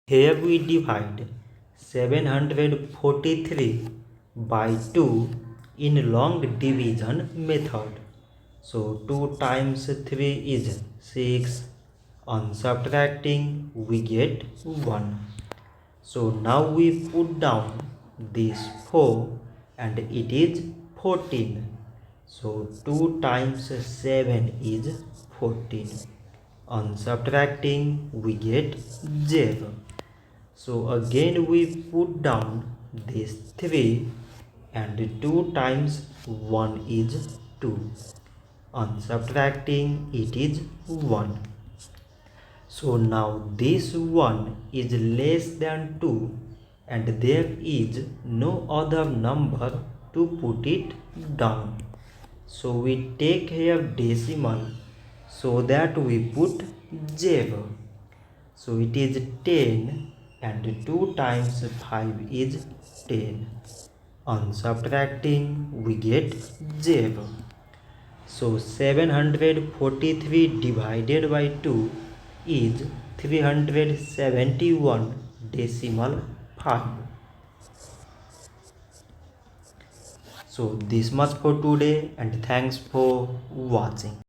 Here we divide 743 by 2 in long division method. So 2 times 3 is 6. On subtracting we get 1. So now we put down this 4 and it is 14. So 2 times 7 is 14. On subtracting we get 0. So again we put down this 3 and 2 times 1 is 2. On subtracting it is 1. So now this 1 is less than 2 and there is no other number to put it down. So we take here decimal so that we put 0. So it is 10 and 2 times 5 is 10. On subtracting we get 0. So 743 divided by 2 is 371 decimal 5. So this much for today and thanks for watching.